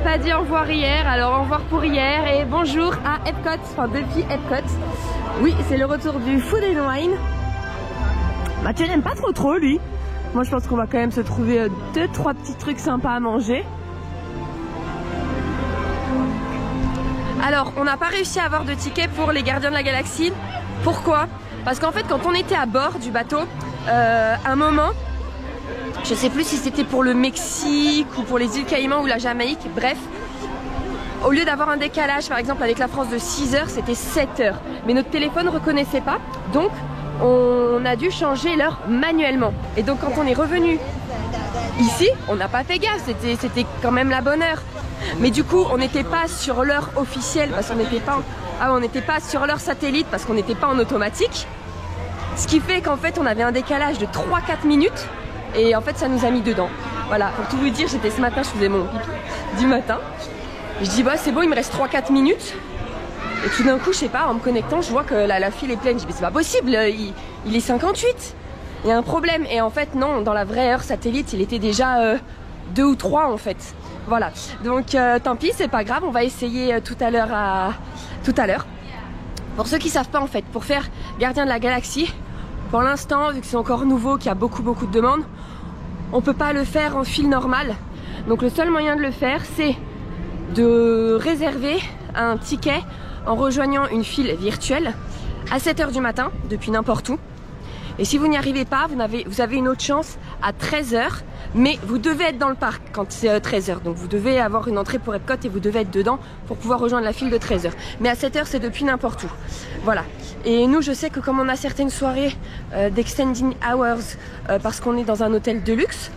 pas dit au revoir hier, alors au revoir pour hier et bonjour à Epcot, enfin depuis Epcot. Oui, c'est le retour du Food and Wine. Mathieu n'aime pas trop lui. Moi je pense qu'on va quand même se trouver 2-3 petits trucs sympas à manger. Alors on n'a pas réussi à avoir de ticket pour les Gardiens de la Galaxie. Pourquoi? Parce qu'en fait quand on était à bord du bateau, un moment, je sais plus si c'était pour le Mexique ou pour les îles Caïmans ou la Jamaïque, bref, au lieu d'avoir un décalage par exemple avec la France de 6 heures, c'était 7 heures. Mais notre téléphone ne reconnaissait pas, donc on a dû changer l'heure manuellement. Et donc quand on est revenu ici, on n'a pas fait gaffe, c'était quand même la bonne heure. Mais du coup, on n'était pas sur l'heure officielle parce qu'on n'était pas, on n'était pas sur l'heure satellite parce qu'on n'était pas en automatique. Ce qui fait qu'en fait, on avait un décalage de 3-4 minutes. Et en fait ça nous a mis dedans. Voilà, pour tout vous dire, j'étais ce matin, je faisais mon pipi du matin. Je dis bah c'est bon, il me reste 3-4 minutes. Et tout d'un coup, je sais pas, en me connectant, je vois que la file est pleine. Je dis mais c'est pas possible, il est 58. Il y a un problème. Et en fait non, dans la vraie heure satellite, il était déjà 2 ou 3 en fait. Voilà, donc tant pis, c'est pas grave, on va essayer tout à l'heure. Pour ceux qui savent pas en fait, pour faire Gardien de la Galaxie, pour l'instant, vu que c'est encore nouveau, qu'il y a beaucoup de demandes, on peut pas le faire en file normale. Donc le seul moyen de le faire, c'est de réserver un ticket en rejoignant une file virtuelle à 7 h du matin, depuis n'importe où. Et si vous n'y arrivez pas, vous avez une autre chance à 13 h, mais vous devez être dans le parc quand c'est 13 h. Donc vous devez avoir une entrée pour Epcot et vous devez être dedans pour pouvoir rejoindre la file de 13 h. Mais à 7 h, c'est depuis n'importe où. Voilà. Et nous, je sais que comme on a certaines soirées d'extending hours, parce qu'on est dans un hôtel de luxe,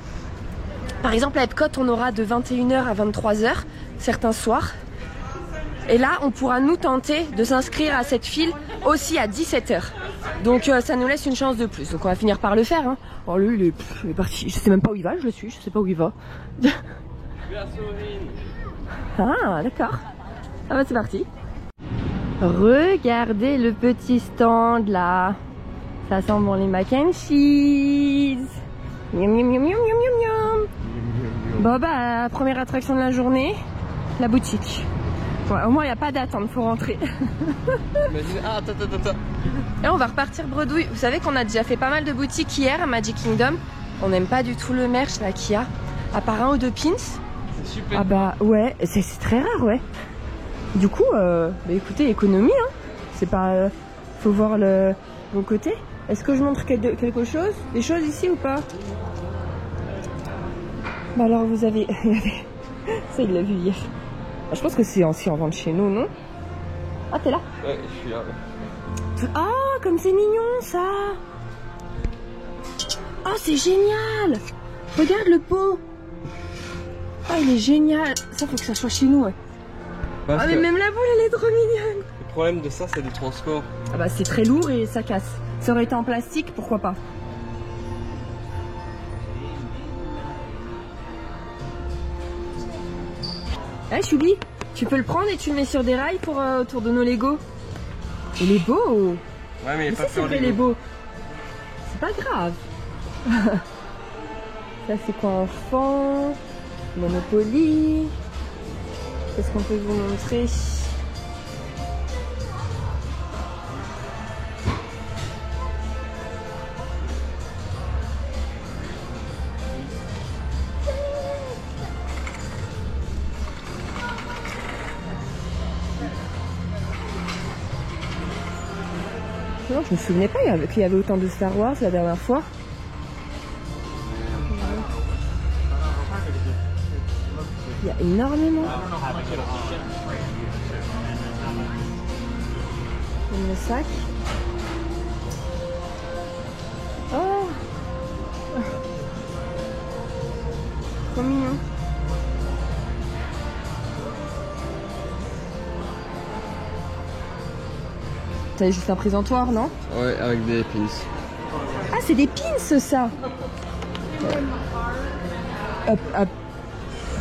par exemple à Epcot, on aura de 21 h à 23 h certains soirs. Et là, on pourra nous tenter de s'inscrire à cette file aussi à 17 h. Donc ça nous laisse une chance de plus. Donc on va finir par le faire. Hein. Oh lui, il est parti. Je sais même pas où il va, je le suis. Je sais pas où il va. Ah, d'accord. Ah bah c'est parti. Regardez le petit stand là. Ça sent bon les mac and cheese. Miam miam miam miam miam miam. Bon bah première attraction de la journée, la boutique. Ouais, au moins il n'y a pas d'attente, faut rentrer. Ah, attends. Et on va repartir bredouille. Vous savez qu'on a déjà fait pas mal de boutiques hier à Magic Kingdom. On n'aime pas du tout le merch là qu'il y a. À part 1 ou 2 pins. C'est super. Ah bah ouais, c'est très rare ouais. Du coup, bah écoutez, économie hein. C'est pas... faut voir le bon côté. Est-ce que je montre quelque chose? Des choses ici ou pas? Bah alors vous avez... Ça il l'a vu hier. Je pense que c'est aussi en vente chez nous, non? Ah, t'es là? Ouais, je suis là. Ouais. Oh, comme c'est mignon, ça! Oh, c'est génial! Regarde le pot! Oh, il est génial! Ça, faut que ça soit chez nous, ouais. Parce ah, mais même la boule, elle est trop mignonne! Le problème de ça, c'est le transport. Ah bah, c'est très lourd et ça casse. Ça aurait été en plastique, pourquoi pas? Eh, Choubi, tu peux le prendre et tu le mets sur des rails pour autour de nos Lego. Il est beau. Ouais, mais il est pas fait en Lego. C'est pas grave. Ça c'est quoi, enfant? Monopoly. Qu'est-ce qu'on peut vous montrer? Non, je me souvenais pas qu'il y avait autant de Star Wars la dernière fois. Il y a énormément. Le sac. Oh, trop mignon. C'est juste un présentoir, non? Ouais, avec des pins. Ah, c'est des pins, ça.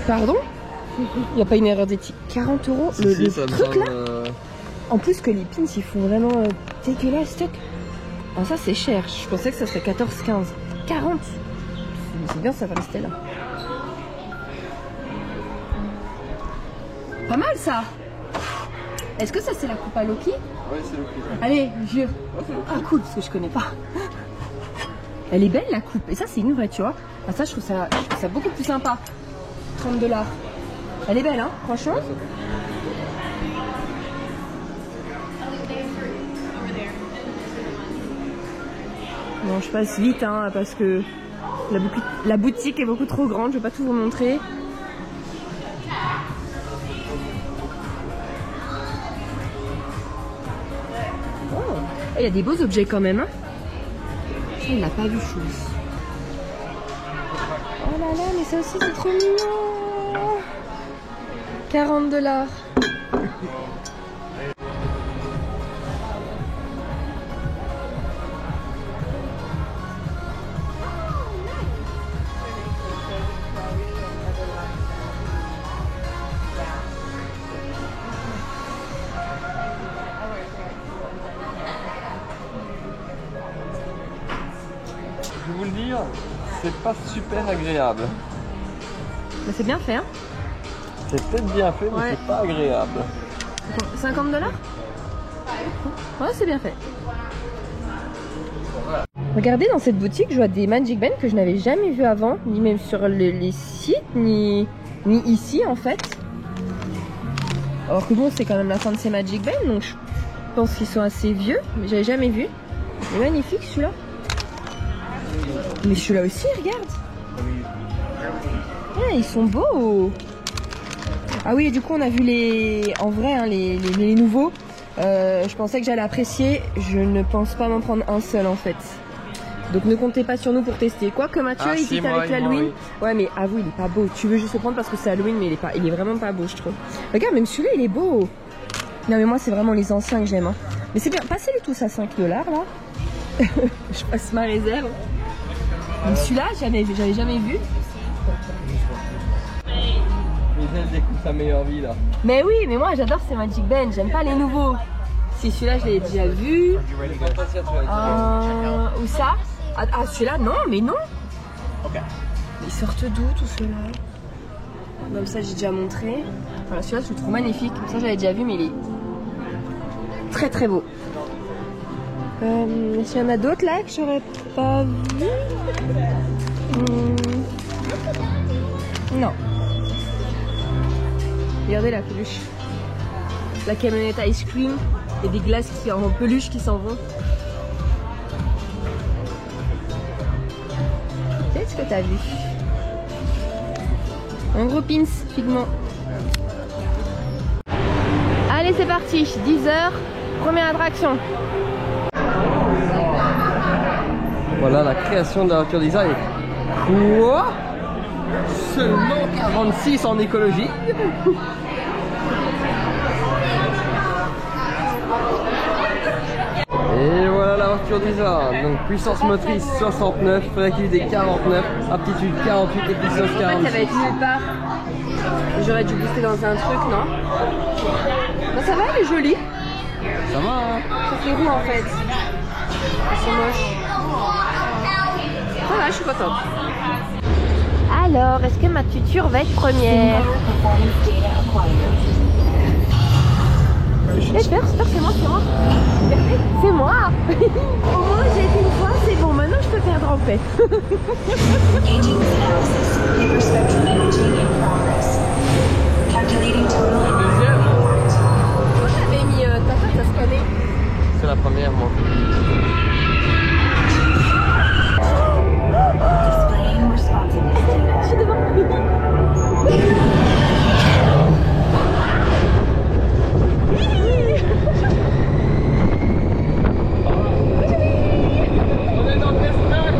Pardon? Il n'y a pas une erreur d'éthique. 40 €, le truc là. En plus que les pins, ils font vraiment dégueulasse, stock. Ah, ça c'est cher. Je pensais que ça serait 14-15. 40. C'est bien, ça va rester là. Pas mal ça. Est-ce que ça c'est la coupe à Loki? Ouais, c'est le prix. Allez, vieux. Ah cool, parce que je connais pas. Elle est belle la coupe. Et ça c'est une vraie, tu vois. Ah, ça je trouve ça beaucoup plus sympa. 30 $. Elle est belle, hein, franchement. Bon, je passe vite, hein, parce que la boutique est beaucoup trop grande. Je vais pas tout vous montrer. Oh, il y a des beaux objets quand même. Hein. Ça, il n'a pas vu chose. Oh là là, mais ça aussi c'est trop mignon. 40 $. Je vais vous le dire, c'est pas super agréable. Mais c'est bien fait, hein. C'est peut-être bien fait, mais c'est pas agréable. 50 $. Ouais, c'est bien fait. Regardez, dans cette boutique, je vois des Magic Band que je n'avais jamais vu avant, ni même sur les sites, ni ici en fait. Alors que bon, c'est quand même la fin de ces Magic Band, donc je pense qu'ils sont assez vieux, mais j'avais jamais vu. Il est magnifique celui-là. Mais celui-là aussi, regarde. Ah, ils sont beaux. Ah oui, et du coup, on a vu en vrai, hein, les nouveaux. Je pensais que j'allais apprécier. Je ne pense pas m'en prendre un seul en fait. Donc ne comptez pas sur nous pour tester. Quoique Mathieu, il dit avec l'Halloween. Ouais, mais avoue, il est pas beau. Tu veux juste le prendre parce que c'est Halloween, mais il est vraiment pas beau, je trouve. Regarde, même celui-là, il est beau. Non, mais moi, c'est vraiment les anciens que j'aime. Hein. Mais c'est bien. Passez-les tous à 5 $ là. Je passe ma réserve. Mais celui-là, j'avais jamais vu. Mais elle découvre sa meilleure vie là. Mais oui, mais moi j'adore ces Magic Band, j'aime pas les nouveaux. Si celui-là je l'ai déjà vu. Où ça? Ah celui-là non, mais non. Ils sortent d'où tout ceux-là? Comme ça j'ai déjà montré. Voilà, celui-là je le trouve magnifique. Ça j'avais déjà vu, mais il est très très beau. Est-ce qu'il y en a d'autres là que j'aurais pas vu? Non. Regardez la peluche. La camionnette ice cream et des glaces en peluche qui s'en vont. Qu'est-ce que t'as vu? Un gros pins, Figment. Allez, c'est parti. 10 h, première attraction. Voilà la création de la voiture design. Quoi? Seulement 46 en écologie. Et voilà la voiture design. Donc puissance motrice 69, réactivité 49, aptitude 48 et puissance 46. En fait, ça va être nulle part. J'aurais dû booster dans un truc, non? Non, ça va, elle est jolie. Ça va hein? Ça fait roux en fait. Elles sont moches. Voilà, je suis contente. Alors, est-ce que ma tuture va être première? J'espère, c'est moi. C'est moi. Au moins j'ai été une fois, c'est bon, maintenant je peux perdre en paix. Moi j'avais mis ta face à scanner. C'est la première moi. Je suis devant. On est dans le test track.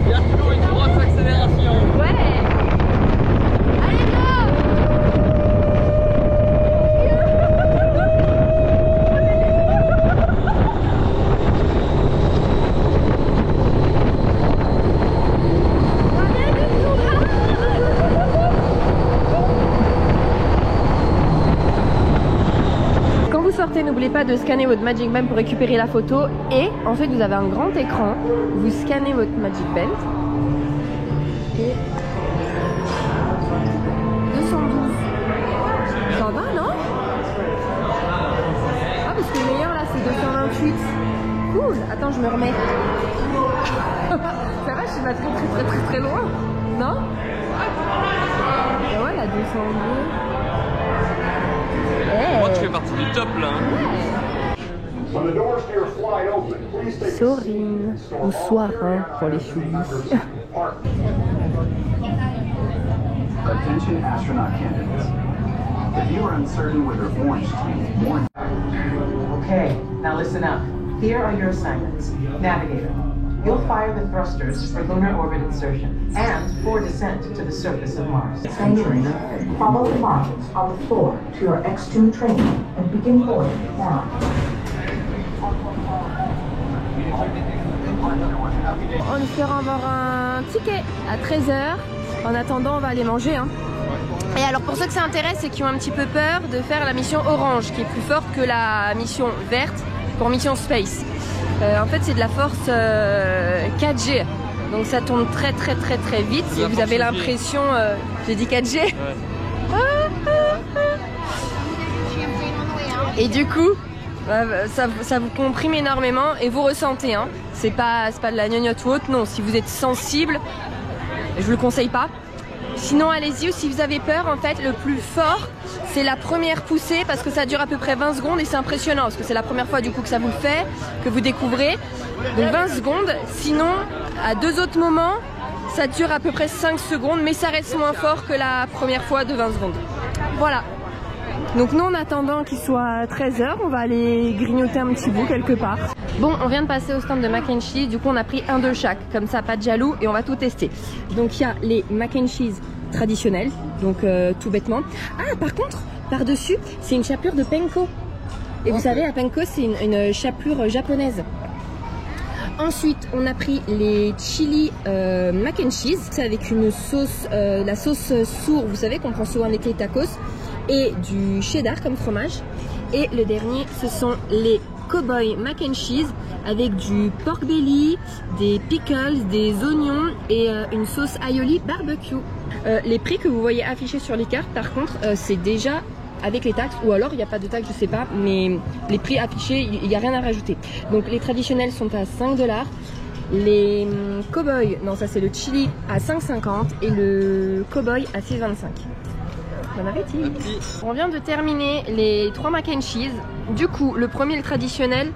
Il y a toujours une grosse accélération. Ouais. Allez go. Quand vous sortez, n'oubliez pas de scanner votre Magic Band pour récupérer la photo. Et en fait, vous avez un grand écran. Vous scannez votre Magic Band. Et 212 Treats. Cool. Attends, je me remets. Ça va, je suis pas très loin. Non? Et ouais, la 202. Hey. Moi, tu fais partie du top là. Sorine. Ou soirin pour les choubis. Attention astronaut candidates. If you are uncertain whether orange team or... Okay, now listen up. Here are your assignments. Navigator, you'll fire the thrusters for lunar orbit insertion and for descent to the surface of Mars. Trainer, follow the markings on the floor to your X-Tune training and begin boarding now. On espère avoir un ticket à 13 h. En attendant, on va aller manger. Hein. Et alors pour ceux que ça intéresse et qui ont un petit peu peur de faire la mission orange, qui est plus forte que la mission verte pour mission space. En fait, c'est de la force 4G. Donc ça tourne très vite. Et vous avez l'impression... j'ai dit 4G ouais. Et du coup, ça vous comprime énormément et vous ressentez. Hein. C'est pas de la gnognotte ou autre, non. Si vous êtes sensible, je vous le conseille pas. Sinon, allez-y. Ou si vous avez peur, en fait, le plus fort, c'est la première poussée parce que ça dure à peu près 20 secondes et c'est impressionnant parce que c'est la première fois du coup que ça vous le fait, que vous découvrez. Donc 20 secondes. Sinon, à 2 autres moments, ça dure à peu près 5 secondes, mais ça reste moins fort que la première fois de 20 secondes. Voilà. Donc nous, en attendant qu'il soit 13 h, on va aller grignoter un petit bout quelque part. Bon, on vient de passer au stand de mac and cheese, du coup on a pris un de chaque, comme ça pas de jaloux et on va tout tester. Donc il y a les mac and cheese traditionnels, donc tout bêtement. Ah, par contre, par-dessus, c'est une chapelure de panko. Et vous savez, la panko, c'est une chapelure japonaise. Ensuite, on a pris les chili mac and cheese, c'est avec une sauce, la sauce sour, vous savez qu'on prend souvent avec les tacos, et du cheddar comme fromage. Et le dernier, ce sont les cowboy mac and cheese avec du pork belly, des pickles, des oignons et une sauce aioli barbecue. Les prix que vous voyez affichés sur les cartes, par contre, c'est déjà avec les taxes, ou alors il n'y a pas de taxes, je sais pas, mais les prix affichés, il n'y a rien à rajouter. Donc les traditionnels sont à 5 $, les cowboy, non ça c'est le chili à 5,50 et le cowboy à 6,25. Bon appétit. On vient de terminer les 3 mac and cheese. Du coup, le premier, le traditionnel,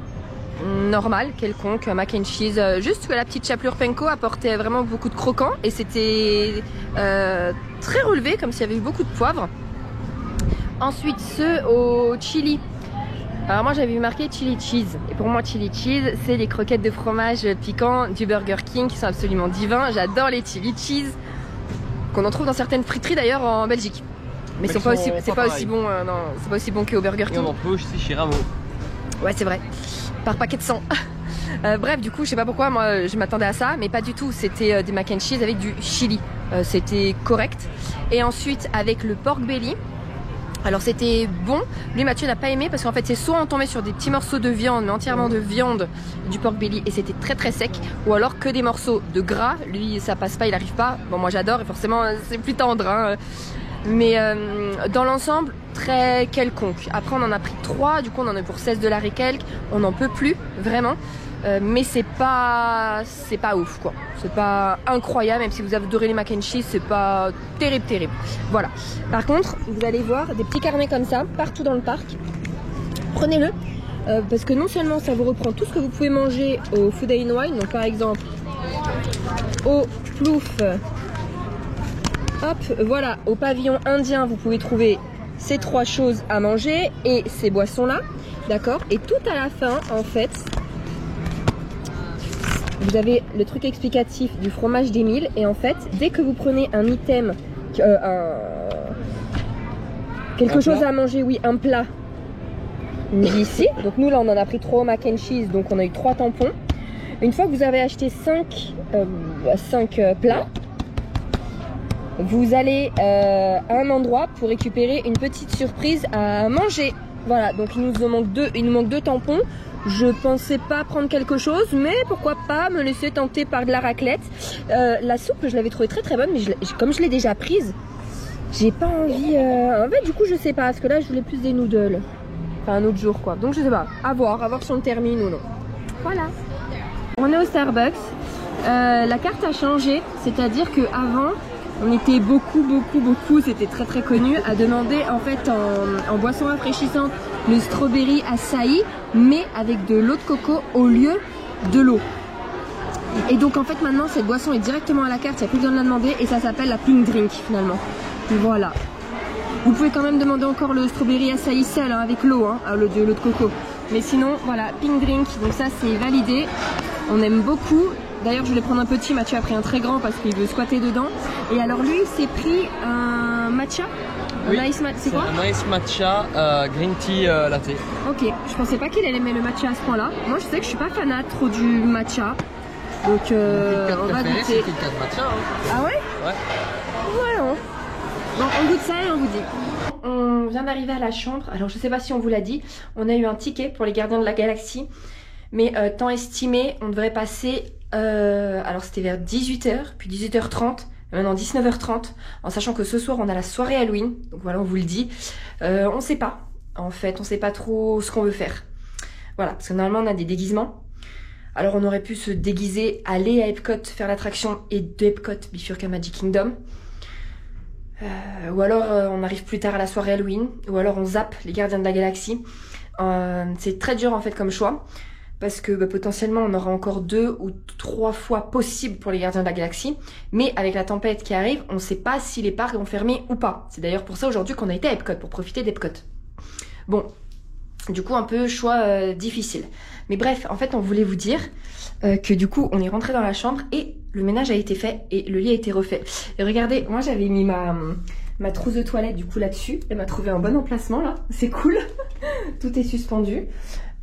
normal, quelconque, mac and cheese, juste que la petite chapelure panko apportait vraiment beaucoup de croquant et c'était très relevé, comme s'il y avait eu beaucoup de poivre. Ensuite, ceux au chili. Alors moi j'avais marqué chili cheese et pour moi chili cheese c'est les croquettes de fromage piquant du Burger King qui sont absolument divins. J'adore les chili cheese qu'on en trouve dans certaines friteries d'ailleurs en Belgique. Mais c'est pas aussi bon, non, c'est pas aussi bon qu'au Burger King. Et on en peut aussi chez Rameau. Ouais, c'est vrai. Par paquet de 100. Bref, du coup, je sais pas pourquoi, moi, je m'attendais à ça, mais pas du tout. C'était des mac and cheese avec du chili. C'était correct. Et ensuite, avec le pork belly. Alors c'était bon, lui Mathieu n'a pas aimé parce qu'en fait c'est soit on tombait sur des petits morceaux de viande, mais entièrement de viande du pork belly et c'était très sec, ou alors que des morceaux de gras, lui ça passe pas, il arrive pas. Bon moi j'adore et forcément c'est plus tendre hein. Mais dans l'ensemble très quelconque. Après on en a pris 3, du coup on en a pour 16 $ et quelques, on n'en peut plus vraiment. Mais c'est pas ouf quoi, c'est pas incroyable, même si vous adorez les mac and cheese, c'est pas terrible. Voilà. Par contre, vous allez voir des petits carnets comme ça partout dans le parc. Prenez-le parce que non seulement ça vous reprend tout ce que vous pouvez manger au Food & Wine, donc par exemple au Plouf, hop, voilà, au pavillon indien, vous pouvez trouver ces 3 choses à manger et ces boissons là, d'accord. Et tout à la fin, en fait, vous avez le truc explicatif du fromage d'Émile et en fait, dès que vous prenez un item, quelque chose à manger, oui, un plat, ici, donc nous là on en a pris 3 mac and cheese, donc on a eu 3 tampons. Une fois que vous avez acheté 5 plats, vous allez à un endroit pour récupérer une petite surprise à manger. Voilà, donc il nous manque 2 tampons. Je pensais pas prendre quelque chose, mais pourquoi pas me laisser tenter par de la raclette. La soupe, je l'avais trouvée très bonne, mais comme je l'ai déjà prise, j'ai pas envie. En fait, du coup, je sais pas, parce que là, je voulais plus des noodles. Enfin un autre jour quoi. Donc je sais pas, à voir si on le termine ou non. Voilà. On est au Starbucks. La carte a changé, c'est-à-dire qu'avant on était beaucoup, c'était très connu, à demander en fait en boisson rafraîchissante le strawberry açaï, mais avec de l'eau de coco au lieu de l'eau. Et donc en fait maintenant cette boisson est directement à la carte, il n'y a plus besoin de la demander et ça s'appelle la pink drink finalement. Voilà. Vous pouvez quand même demander encore le strawberry açaï seul hein, avec l'eau, hein, l'eau de coco. Mais sinon voilà, pink drink, donc ça c'est validé. On aime beaucoup. D'ailleurs je voulais prendre un petit, Mathieu a pris un très grand parce qu'il veut squatter dedans. Et alors lui il s'est pris un matcha. Oui, un ice matcha, c'est quoi? Un ice matcha green tea latte. Ok, je pensais pas qu'il allait aimer le matcha à ce point là. Moi je sais que je suis pas fanat trop du matcha. Donc on va goûter. C'est Kit Kat matcha hein. Ah ouais? Ouais. Voilà. Bon, on goûte ça et on vous dit. On vient d'arriver à la chambre. Alors je sais pas si on vous l'a dit, on a eu un ticket pour les Gardiens de la Galaxie. Mais temps estimé, on devrait passer, alors c'était vers 18h, puis 18h30, maintenant 19h30, en sachant que ce soir on a la soirée Halloween, donc voilà on vous le dit. On sait pas, en fait, on sait pas trop ce qu'on veut faire. Voilà, parce que normalement on a des déguisements. Alors on aurait pu se déguiser, aller à Epcot, faire l'attraction et de Epcot bifurquer à Magic Kingdom. Ou alors on arrive plus tard à la soirée Halloween, ou alors on zappe les Gardiens de la Galaxie. C'est très dur en fait comme choix. Parce que potentiellement on aura encore 2 ou 3 fois possible pour les Gardiens de la Galaxie. Mais avec la tempête qui arrive, on ne sait pas si les parcs vont fermer ou pas. C'est d'ailleurs pour ça aujourd'hui qu'on a été à Epcot, pour profiter d'Epcot. Bon, du coup un peu choix difficile. Mais bref, en fait on voulait vous dire que du coup on est rentré dans la chambre et le ménage a été fait et le lit a été refait. Et regardez, moi j'avais mis ma trousse de toilette du coup là-dessus. Elle m'a trouvé un bon emplacement là, c'est cool. Tout est suspendu.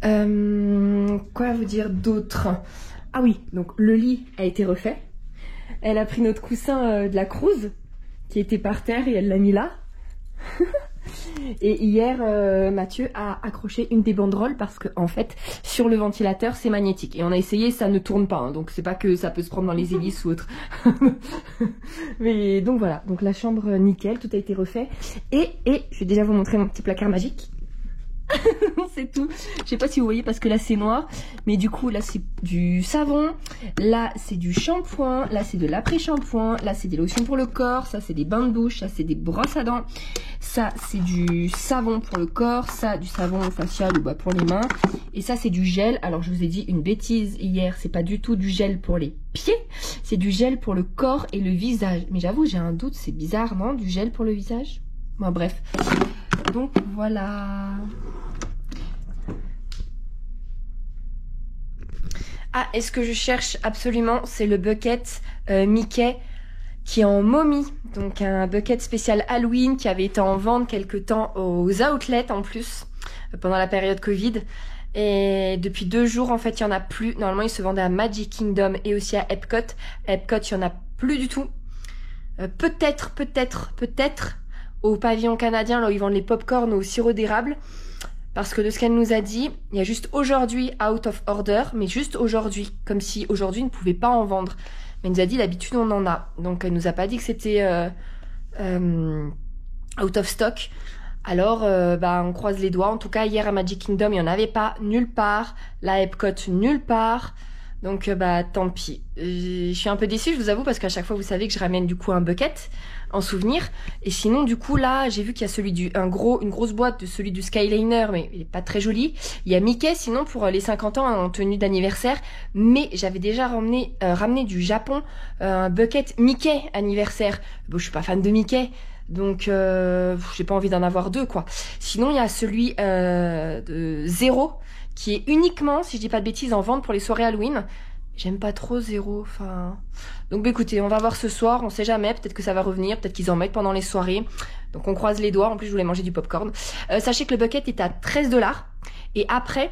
Quoi vous dire d'autre? Ah oui, donc le lit a été refait. Elle a pris notre coussin de la cruise qui était par terre et elle l'a mis là. Et hier, Mathieu a accroché une des banderoles parce que en fait, sur le ventilateur, c'est magnétique. Et on a essayé, ça ne tourne pas. Hein, donc c'est pas que ça peut se prendre dans les hélices ou autre. Mais donc voilà, donc la chambre nickel, tout a été refait. Et je vais déjà vous montrer mon petit placard magique. C'est tout. Je sais pas si vous voyez parce que là c'est noir. Mais du coup là c'est du savon. Là c'est du shampoing. Là c'est de l'après-shampoing. Là c'est des lotions pour le corps. Ça c'est des bains de bouche. Ça c'est des brosses à dents. Ça c'est du savon pour le corps. Ça du savon facial ou pour les mains. Et ça c'est du gel. Alors je vous ai dit une bêtise hier. C'est pas du tout du gel pour les pieds. C'est du gel pour le corps et le visage. Mais j'avoue j'ai un doute. C'est bizarre non? Du gel pour le visage? Bon bref. Donc voilà. Ah, et ce que je cherche absolument, c'est le bucket Mickey qui est en momie. Donc un bucket spécial Halloween qui avait été en vente quelque temps aux outlets en plus, pendant la période Covid. Et depuis 2 jours, en fait, il n'y en a plus. Normalement, il se vendait à Magic Kingdom et aussi à Epcot. À Epcot, il n'y en a plus du tout. Peut-être au pavillon canadien, là où ils vendent les pop-corn au sirop d'érable. Parce que de ce qu'elle nous a dit, il y a juste aujourd'hui out of order, mais juste aujourd'hui, comme si aujourd'hui ne pouvait pas en vendre. Mais elle nous a dit d'habitude on en a, donc elle nous a pas dit que c'était out of stock. Alors on croise les doigts. En tout cas hier à Magic Kingdom il n'y en avait pas nulle part, là à Epcot nulle part. Donc tant pis. Je suis un peu déçue, je vous avoue, parce qu'à chaque fois vous savez que je ramène du coup un bucket en souvenir. Et sinon du coup là j'ai vu qu'il y a une grosse boîte de celui du Skyliner, mais il est pas très joli. Il y a Mickey sinon pour les 50 ans en tenue d'anniversaire. Mais j'avais déjà ramené du Japon un bucket Mickey anniversaire. Bon je suis pas fan de Mickey. Donc j'ai pas envie d'en avoir 2 quoi. Sinon il y a celui de Zero qui est uniquement, si je dis pas de bêtises, en vente pour les soirées Halloween. J'aime pas trop Zero, enfin... Donc écoutez, on va voir ce soir, on sait jamais, peut-être que ça va revenir, peut-être qu'ils en mettent pendant les soirées. Donc on croise les doigts, en plus je voulais manger du popcorn. Sachez que le bucket est à 13 $. Et après,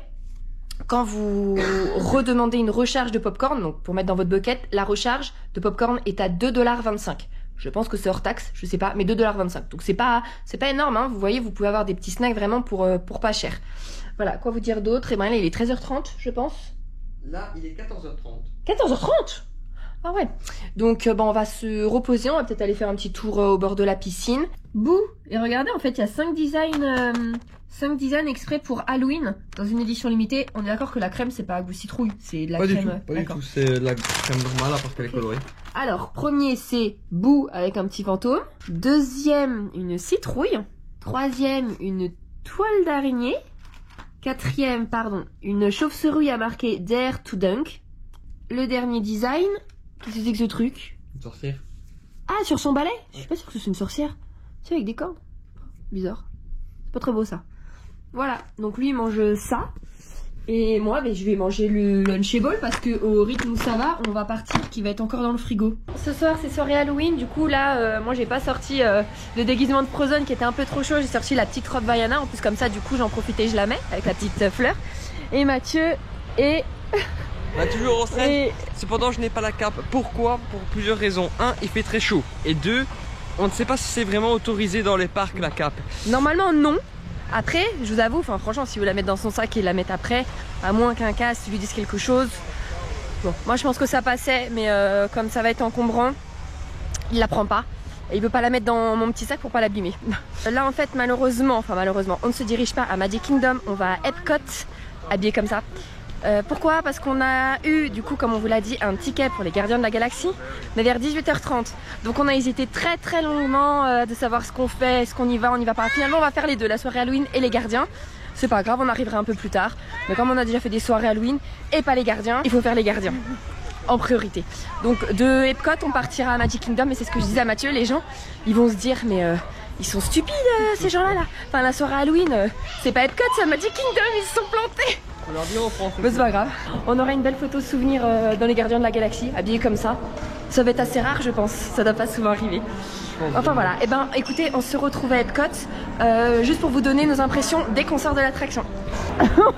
quand vous redemandez une recharge de popcorn, donc pour mettre dans votre bucket, la recharge de popcorn est à 2,25 $. Je pense que c'est hors taxe, je sais pas, mais 2,25 $. Donc c'est pas énorme, hein. Vous voyez, vous pouvez avoir des petits snacks vraiment pour pas cher. Voilà, quoi vous dire d'autre? Et ben là, il est 13h30, je pense. Là, il est 14h30. 14h30? Ah ouais. Donc on va se reposer, on va peut-être aller faire un petit tour au bord de la piscine. Bouh. Et regardez, en fait, il y a 5 designs exprès pour Halloween dans une édition limitée. On est d'accord que la crème, c'est pas à goût citrouille, c'est de la crème. Pas du tout, c'est la crème normale à part qu'elle est colorée. Alors, premier, c'est Bouh avec un petit fantôme. Deuxième, une citrouille. Troisième, une toile d'araignée. Quatrième, pardon, une chauve-souris à marquer Dare to Dunk. Le dernier design, qu'est-ce que c'est que ce truc? Une sorcière. Ah, sur son balai? Je suis pas sûre que c'est une sorcière. Tu sais, avec des cordes. Bizarre. C'est pas très beau ça. Voilà, donc lui il mange ça. Et moi, je vais manger le Lunchable parce que au rythme où ça va, on va partir qui va être encore dans le frigo. Ce soir, c'est soirée Halloween. Du coup, là, moi, j'ai pas sorti le déguisement de Frozen qui était un peu trop chaud. J'ai sorti la petite robe Vaiana. En plus, comme ça, du coup, j'en profite et je la mets avec la petite fleur. Et Mathieu est... On est toujours au stress. Cependant, je n'ai pas la cape. Pourquoi? Pour plusieurs raisons. 1, il fait très chaud. Et 2, on ne sait pas si c'est vraiment autorisé dans les parcs la cape. Normalement, non. Après, je vous avoue, franchement, si vous la mettez dans son sac et la mettez après, à moins qu'un casse lui dise quelque chose. Bon, moi je pense que ça passait, mais comme ça va être encombrant, il la prend pas. Et il veut pas la mettre dans mon petit sac pour pas l'abîmer. Là en fait, malheureusement, on ne se dirige pas à Magic Kingdom, on va à Epcot, habillé comme ça. Pourquoi? Parce qu'on a eu, du coup, comme on vous l'a dit, un ticket pour les Gardiens de la Galaxie, mais vers 18h30. Donc on a hésité très longuement de savoir ce qu'on fait, est-ce qu'on y va, on n'y va pas. Finalement, on va faire les deux, la soirée Halloween et les Gardiens. C'est pas grave, on arrivera un peu plus tard. Mais comme on a déjà fait des soirées Halloween et pas les Gardiens, il faut faire les Gardiens en priorité. Donc de Epcot, on partira à Magic Kingdom, et c'est ce que je disais à Mathieu, les gens, ils vont se dire, mais ils sont stupides ces gens-là là. Enfin, la soirée Halloween, c'est pas Epcot, c'est Magic Kingdom, ils se sont plantés. On leur dit en français. Mais c'est pas grave. On aura une belle photo souvenir dans les Gardiens de la Galaxie, habillés comme ça. Ça va être assez rare, je pense. Ça doit pas souvent arriver. Enfin voilà. Et ben, écoutez, on se retrouve à Epcot juste pour vous donner nos impressions dès qu'on sort de l'attraction.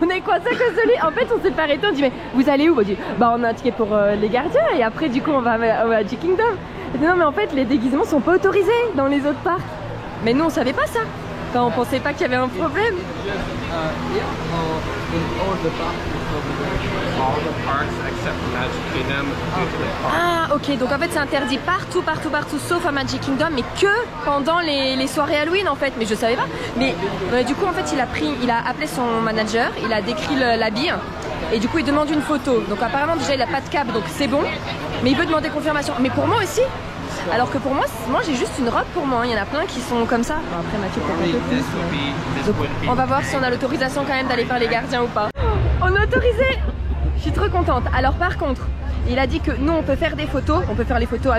On est quoi ça que celui? En fait, on s'est pas arrêté. On dit mais vous allez où? On dit bah on a un ticket pour les Gardiens et après du coup on va à Magic Kingdom. Et non mais en fait les déguisements sont pas autorisés dans les autres parcs. Mais nous on savait pas ça. Enfin, on pensait pas qu'il y avait un problème. Ah ok, donc en fait c'est interdit partout sauf à Magic Kingdom, mais que pendant les soirées Halloween en fait. Mais je savais pas. Mais du coup en fait il a appelé son manager, il a décrit l'habit et du coup il demande une photo. Donc apparemment déjà il a pas de cap, donc c'est bon. Mais il peut demander confirmation. Mais pour moi aussi. Alors que pour moi j'ai juste une robe pour moi, il y en a plein qui sont comme ça. Bon, après Mathieu peut-être un peu plus. Donc, on va voir si on a l'autorisation quand même d'aller faire les Gardiens ou pas. On est autorisé. Je suis trop contente. Alors par contre, il a dit que nous on peut faire des photos, on peut faire les photos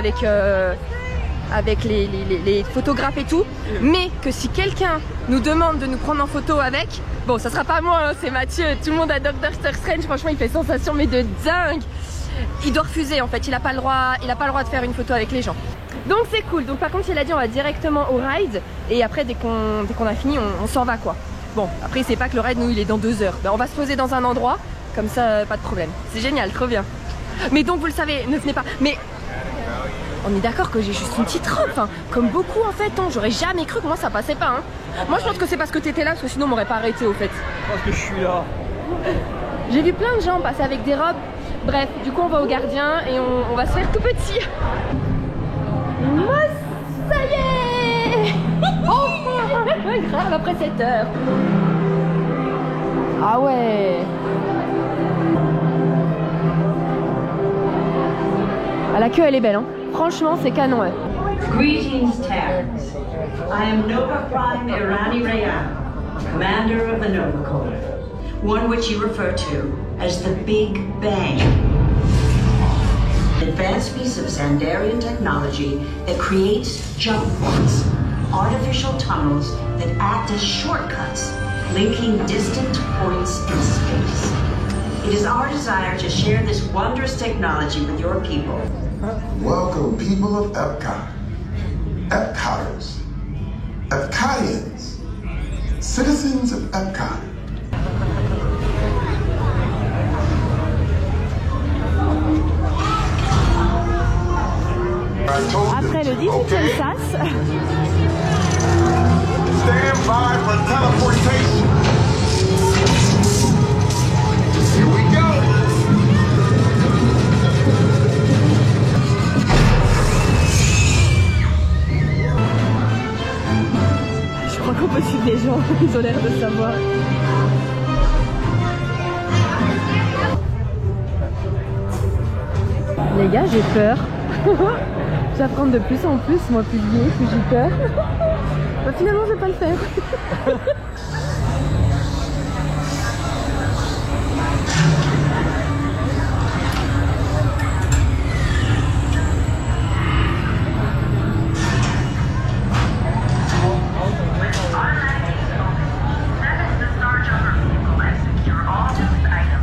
avec les photographes et tout, mais que si quelqu'un nous demande de nous prendre en photo avec, bon ça sera pas moi, hein, c'est Mathieu, tout le monde adore Doctor Strange, franchement il fait sensation mais de dingue. Il doit refuser en fait, il a pas le droit de faire une photo avec les gens. Donc c'est cool. Donc par contre il a dit on va directement au ride et après dès qu'on a fini on s'en va quoi. Bon après c'est pas que le ride nous il est dans 2 heures. Ben, on va se poser dans un endroit, comme ça pas de problème. C'est génial, trop bien. Mais donc vous le savez, ne venez pas. Mais on est d'accord que j'ai juste une petite robe, enfin, comme beaucoup en fait, hein. J'aurais jamais cru que moi ça passait pas. Hein. Moi je pense que c'est parce que t'étais là, parce que sinon on m'aurait pas arrêté au fait. Parce que je suis là. J'ai vu plein de gens passer avec des robes. Bref, du coup on va au gardien et on va se faire tout petit. Moi, ça y est. Oh, grave après 7 heures. Ah ouais. Ah, la queue elle est belle hein. Franchement c'est canon ouais. Greetings, Terrans. I am Nova Prime Irani Rayan, commander of the Nova Corps, one which you refer to as the Big Bang. An advanced piece of Xandarian technology that creates jump points, artificial tunnels that act as shortcuts, linking distant points in space. It is our desire to share this wondrous technology with your people. Welcome, people of Epcot, Epcoters, Epcotians, citizens of Epcot. Après le 18e sas. Stand by for teleportation. Here we go. vraiment, ils ont l'air de savoir. Les gars, j'ai peur. J'apprends de plus en plus, moi plus vieille, plus j'ai peur. Bah, finalement, je vais pas le faire.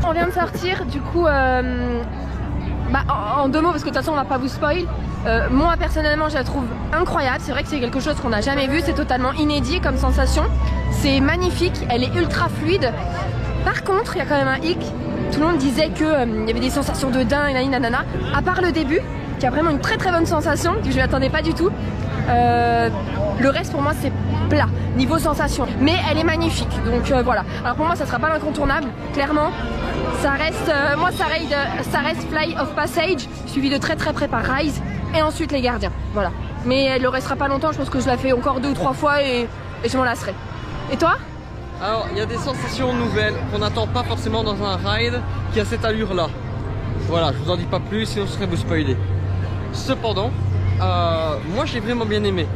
On vient de sortir, du coup, bah, en 2 mots, parce que de toute façon on va pas vous spoil. Moi personnellement je la trouve incroyable, c'est vrai que c'est quelque chose qu'on n'a jamais vu, c'est totalement inédit comme sensation. C'est magnifique, elle est ultra fluide. Par contre, il y a quand même un hic, tout le monde disait qu'il y avait des sensations de dingue, nanana. À part le début, qui a vraiment une très très bonne sensation, que je ne m'attendais pas du tout. Le reste pour moi c'est plat, niveau sensation. Mais elle est magnifique, donc voilà. Alors pour moi ça sera pas l'incontournable, clairement. Ça reste, moi ça reste Fly of Passage, suivi de très très près par Rise, et ensuite les Gardiens, voilà. Mais elle ne restera pas longtemps, je pense que je la fais encore 2 ou 3 fois et je m'en lasserai. Et toi? Alors, il y a des sensations nouvelles qu'on n'attend pas forcément dans un ride qui a cette allure-là. Voilà, je vous en dis pas plus, sinon ce serait vous spoiler. Cependant, moi j'ai vraiment bien aimé.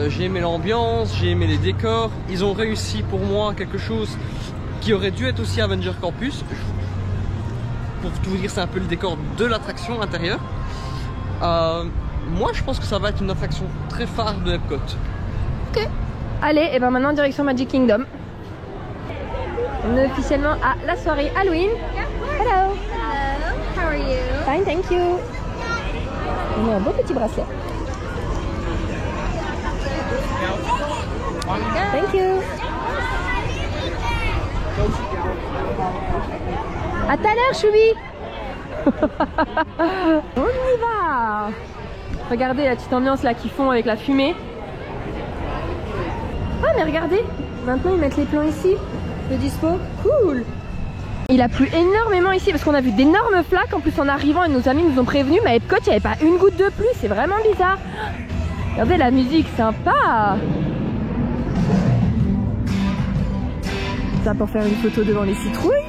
J'ai aimé l'ambiance, j'ai aimé les décors. Ils ont réussi pour moi quelque chose qui aurait dû être aussi Avenger Campus. Pour tout vous dire, c'est un peu le décor de l'attraction intérieure. Moi je pense que ça va être une attraction très phare de Epcot. Ok. Allez, et ben maintenant direction Magic Kingdom. On est officiellement à la soirée Halloween. Hello. Hello, how are you? Fine, thank you. On a un beau petit bracelet. Thank you. À tout à l'heure, Choubi. On y va. Regardez la petite ambiance là qu'ils font avec la fumée. Ah mais regardez, maintenant ils mettent les plans ici, le dispo, cool. Il a plu énormément ici parce qu'on a vu d'énormes flaques. En plus en arrivant, et nos amis nous ont prévenus, mais à Epcot il n'y avait pas une goutte de pluie, c'est vraiment bizarre. Regardez la musique, sympa. Ça pour faire une photo devant les citrouilles.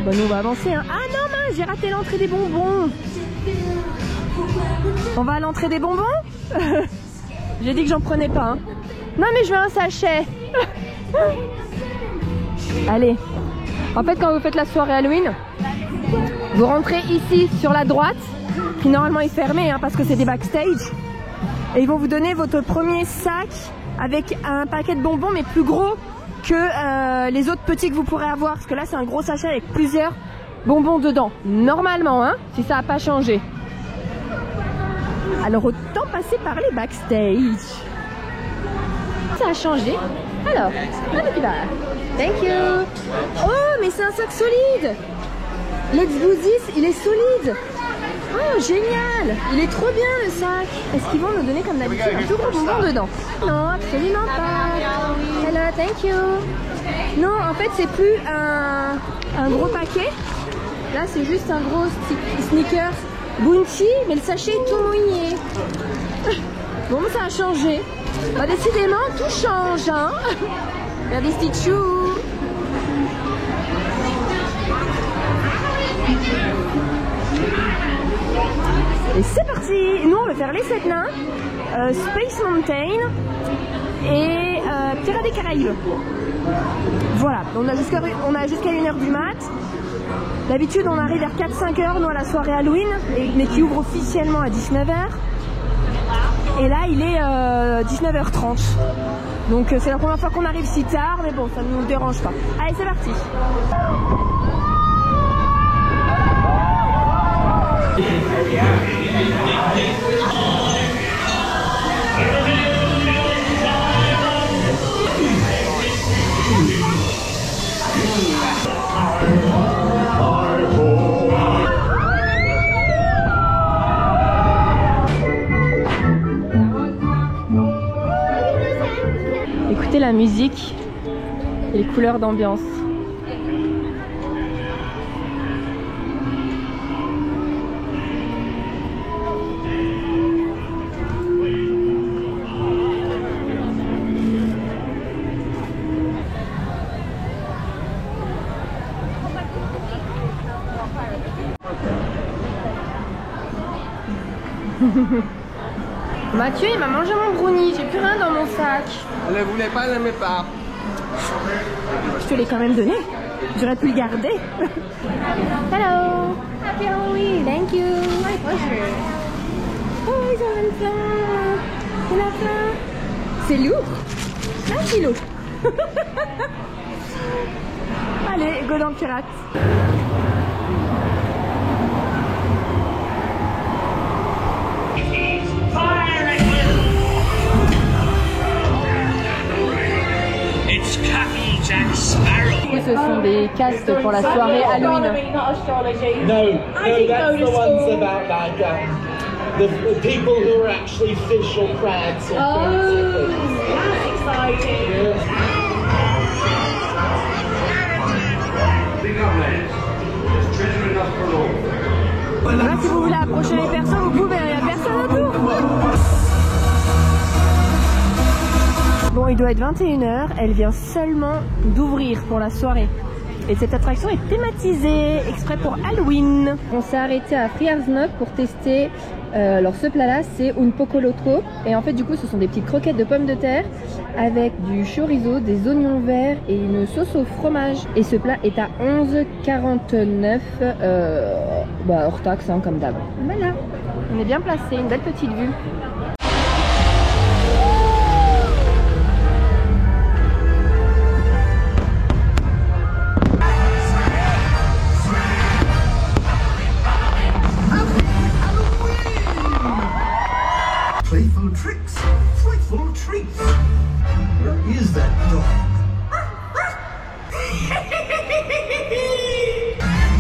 Bon, nous on va avancer hein. Ah non mince, j'ai raté l'entrée des bonbons. On va à l'entrée des bonbons. J'ai dit que j'en prenais pas hein. Non mais je veux un sachet. Allez. En fait quand vous faites la soirée Halloween, vous rentrez ici sur la droite, qui normalement est fermée hein, parce que c'est des backstage. Et ils vont vous donner votre premier sac avec un paquet de bonbons mais plus gros que les autres petits que vous pourrez avoir. Parce que là c'est un gros sachet avec plusieurs bonbons dedans. Normalement hein, si ça n'a pas changé. Alors autant passer par les backstage. Ça a changé. Alors, un petit bar. Thank you. Oh, mais c'est un sac solide. Let's do this, il est solide. Oh, génial. Il est trop bien le sac. Est-ce qu'ils vont nous donner comme d'habitude un tout gros bonbon dedans? Non, absolument pas. Hello, thank you. Non, en fait, c'est plus un gros paquet. Là, c'est juste un gros sneakers Bounty, mais le sachet est tout mouillé. Bon, ça a changé. Bah, décidément, tout change, hein. Regardez Stitchou. Et c'est parti. Nous, on va faire les 7 nains, Space Mountain et Pirates des Caraïbes. Voilà, on a jusqu'à 1h du mat. D'habitude, on arrive vers 4-5h, nous, à la soirée Halloween, mais qui ouvre officiellement à 19h. Et là, il est 19h30. Donc, c'est la première fois qu'on arrive si tard, mais bon, ça ne nous dérange pas. Allez, c'est parti. Écoutez la musique et les couleurs d'ambiance. Mathieu, il m'a mangé mon brownie, j'ai plus rien dans mon sac. Elle ne voulait pas, elle n'aimait pas. Je te l'ai quand même donné. J'aurais pu le garder. Hello. Happy Halloween. Thank you. My pleasure. Oh, ils en ont plein. Il y en a plein. C'est lourd. 1 kilo. Allez, go dans le pirate. Ce sont des castes pour la soirée Halloween. No, that's the ones about like the people who are actually fish or crabs. Or That's exciting. Là, si vous voulez approcher les personnes, vous pouvez, il n'y a personne autour. Bon, il doit être 21 h, elle vient seulement d'ouvrir pour la soirée. Et cette attraction est thématisée, exprès pour Halloween. On s'est arrêté à Friarsnock pour tester. Alors ce plat-là, c'est un pocolotto. Et en fait, du coup, ce sont des petites croquettes de pommes de terre avec du chorizo, des oignons verts et une sauce au fromage. Et ce plat est à 11,49 hors taxe, hein, comme d'hab. Voilà, on est bien placé, une belle petite vue. Playful tricks, frightful treats. Where is that dog?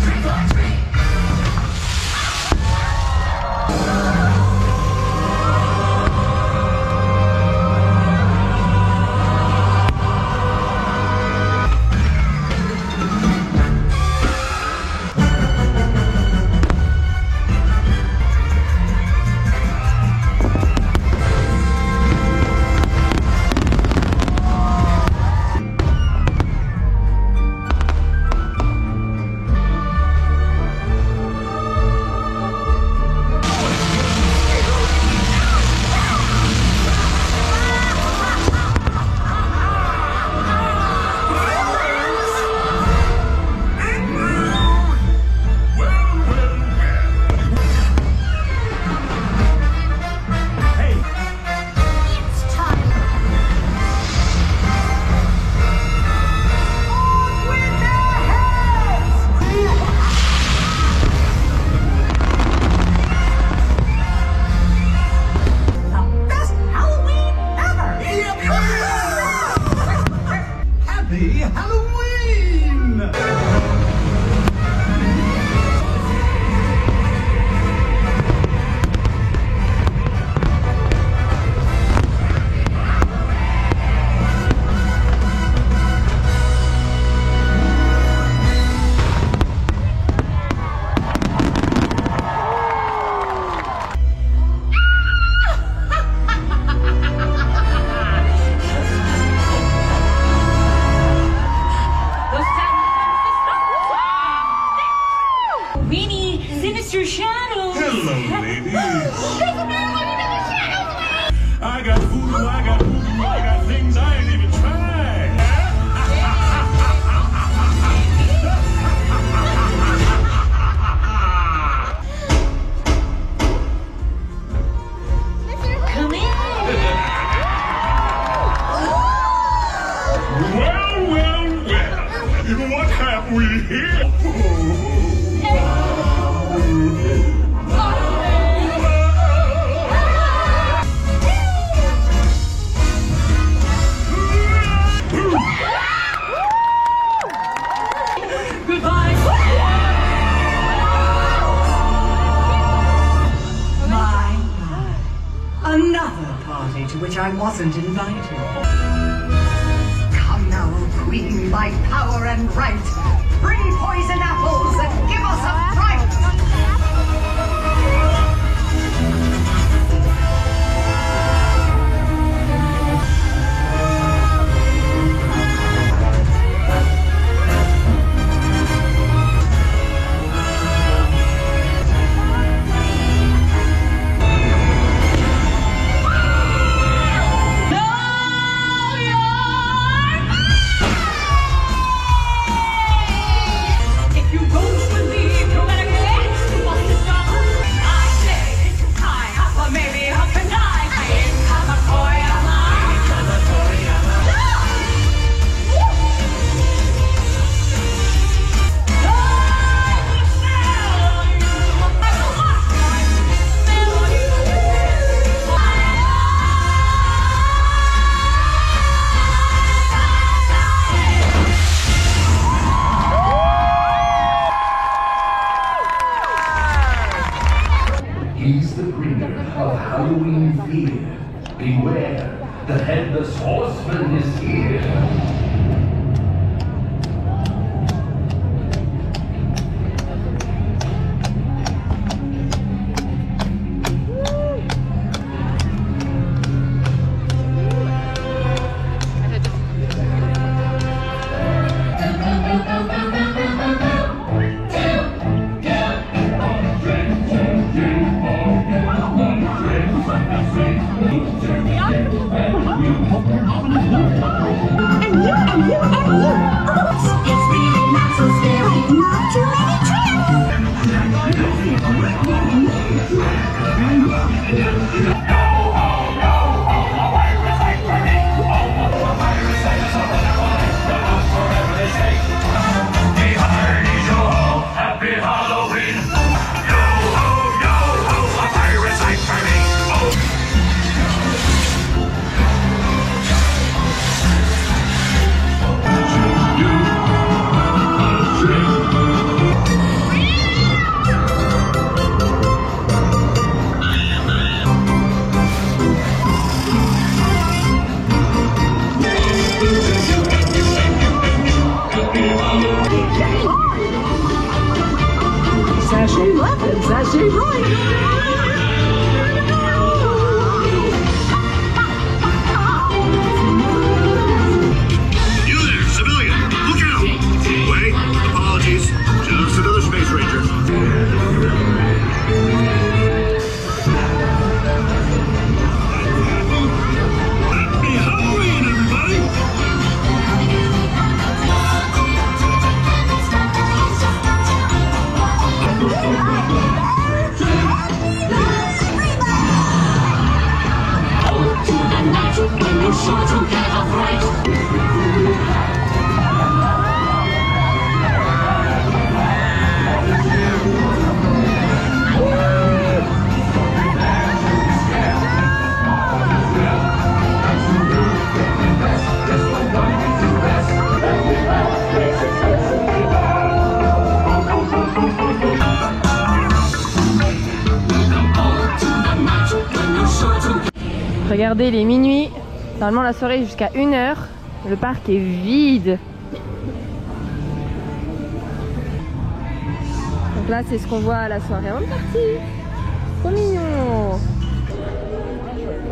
Trick or treat! To which I wasn't invited. Come now, O Queen, by power and right, bring poison apples and give us a fright! He's the bringer of Halloween fear. Beware, the headless horseman is here. Regardez, il est minuit. Normalement la soirée est jusqu'à 1h. Le parc est vide. Donc là c'est ce qu'on voit à la soirée avant de partir. Trop mignon.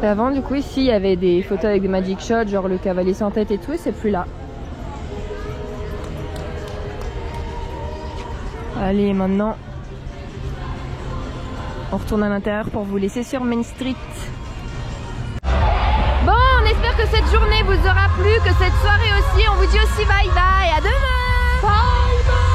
Et avant du coup ici il y avait des photos avec des magic shots, genre le cavalier sans tête et tout, et c'est plus là. Allez, maintenant on retourne à l'intérieur pour vous laisser sur Main Street. Bon, on espère que cette journée vous aura plu, que cette soirée aussi. On vous dit aussi bye bye, à demain. Bye bye.